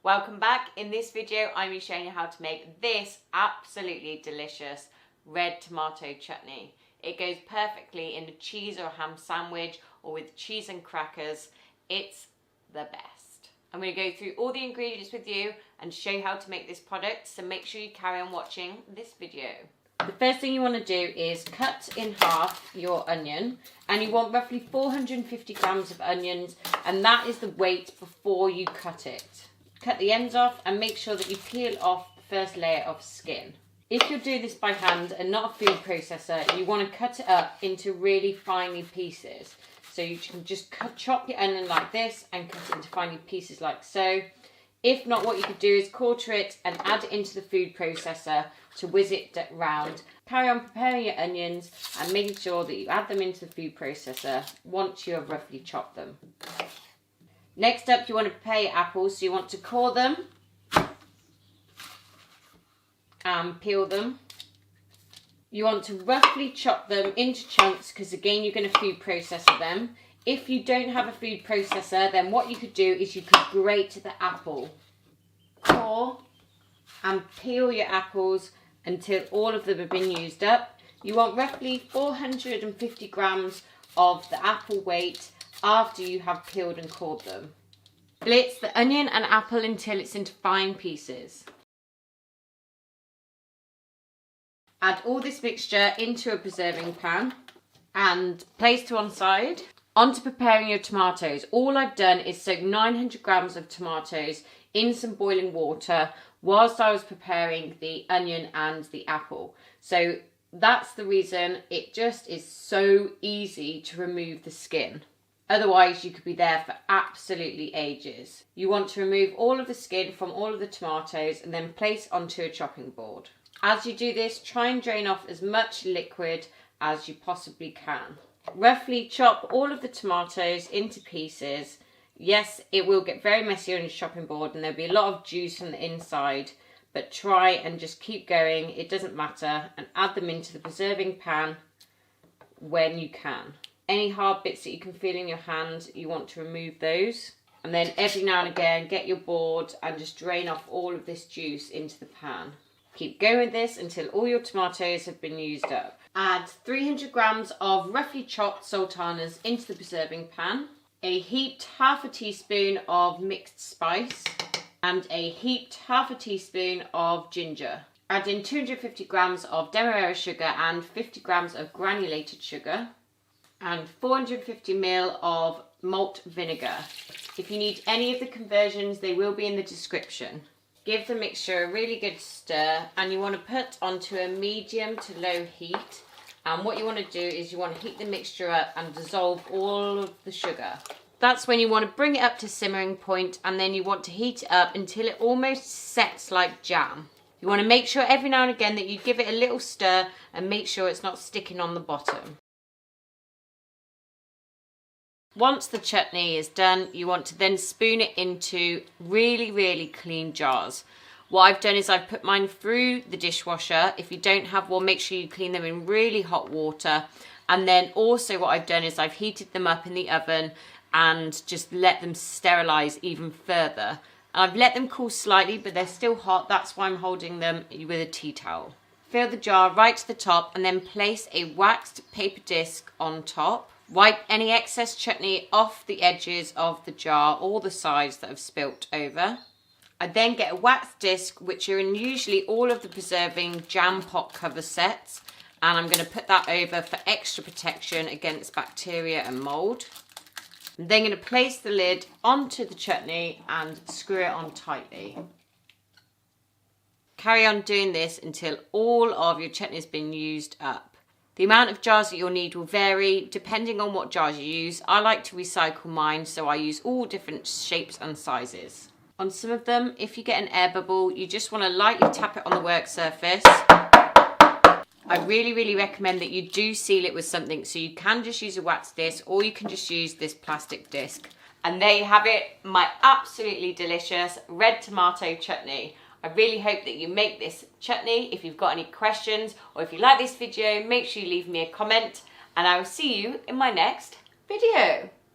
Welcome back. In this video, I'm going to be showing you how to make this absolutely delicious red tomato chutney. It goes perfectly in a cheese or ham sandwich or with cheese and crackers. It's the best. I'm going to go through all the ingredients with you and show you how to make this product, so make sure you carry on watching this video. The first thing you want to do is cut in half your onion, and you want roughly 450 grams of onions, and that is the weight before you cut it. Cut the ends off and make sure that you peel off the first layer of skin. If you're doing this by hand and not a food processor, you want to cut it up into really finely pieces. So you can just chop your onion like this and cut it into finely pieces like so. If not, what you could do is quarter it and add it into the food processor to whiz it round. Carry on preparing your onions and making sure that you add them into the food processor once you have roughly chopped them. Next up, you want to prepare your apples. So you want to core them and peel them. You want to roughly chop them into chunks because again you're going to food processor them. If you don't have a food processor, then what you could do is you could grate the apple. Core and peel your apples until all of them have been used up. You want roughly 450 grams of the apple weight after you have peeled and cored them. Blitz the onion and apple until it's into fine pieces. Add all this mixture into a preserving pan and place to one side. On to preparing your tomatoes. All I've done is soak 900 grams of tomatoes in some boiling water whilst I was preparing the onion and the apple. So that's the reason it just is so easy to remove the skin. Otherwise you could be there for absolutely ages. You want to remove all of the skin from all of the tomatoes and then place onto a chopping board. As you do this, try and drain off as much liquid as you possibly can. Roughly chop all of the tomatoes into pieces. Yes, it will get very messy on your chopping board and there'll be a lot of juice on the inside, but try and just keep going, it doesn't matter, and add them into the preserving pan when you can. Any hard bits that you can feel in your hand, you want to remove those. And then every now and again, get your board and just drain off all of this juice into the pan. Keep going with this until all your tomatoes have been used up. Add 300 grams of roughly chopped sultanas into the preserving pan, a heaped half a teaspoon of mixed spice, and a heaped half a teaspoon of ginger. Add in 250 grams of demerara sugar and 50 grams of granulated sugar, and 450 ml of malt vinegar. If you need any of the conversions, they will be in the description. Give the mixture a really good stir and you want to put onto a medium to low heat. And what you want to do is you want to heat the mixture up and dissolve all of the sugar. That's when you want to bring it up to simmering point, and then you want to heat it up until it almost sets like jam. You want to make sure every now and again that you give it a little stir and make sure it's not sticking on the bottom. Once the chutney is done, you want to then spoon it into really clean jars. What I've done is I've put mine through the dishwasher. If you don't have one, make sure you clean them in really hot water. And then also what I've done is I've heated them up in the oven and just let them sterilize even further. I've let them cool slightly, but they're still hot. That's why I'm holding them with a tea towel. Fill the jar right to the top and then place a waxed paper disc on top. Wipe any excess chutney off the edges of the jar or the sides that have spilt over. I then get a wax disc, which are in usually all of the preserving jam pot cover sets, and I'm going to put that over for extra protection against bacteria and mould. I'm then going to place the lid onto the chutney and screw it on tightly. Carry on doing this until all of your chutney has been used up. The amount of jars that you'll need will vary depending on what jars you use. I like to recycle mine, so I use all different shapes and sizes. On some of them, if you get an air bubble, you just want to lightly tap it on the work surface. I really recommend that you do seal it with something, so you can just use a wax disc or you can just use this plastic disc. And there you have it, my absolutely delicious red tomato chutney. I really hope that you make this chutney. If you've got any questions or if you like this video, make sure you leave me a comment and I will see you in my next video.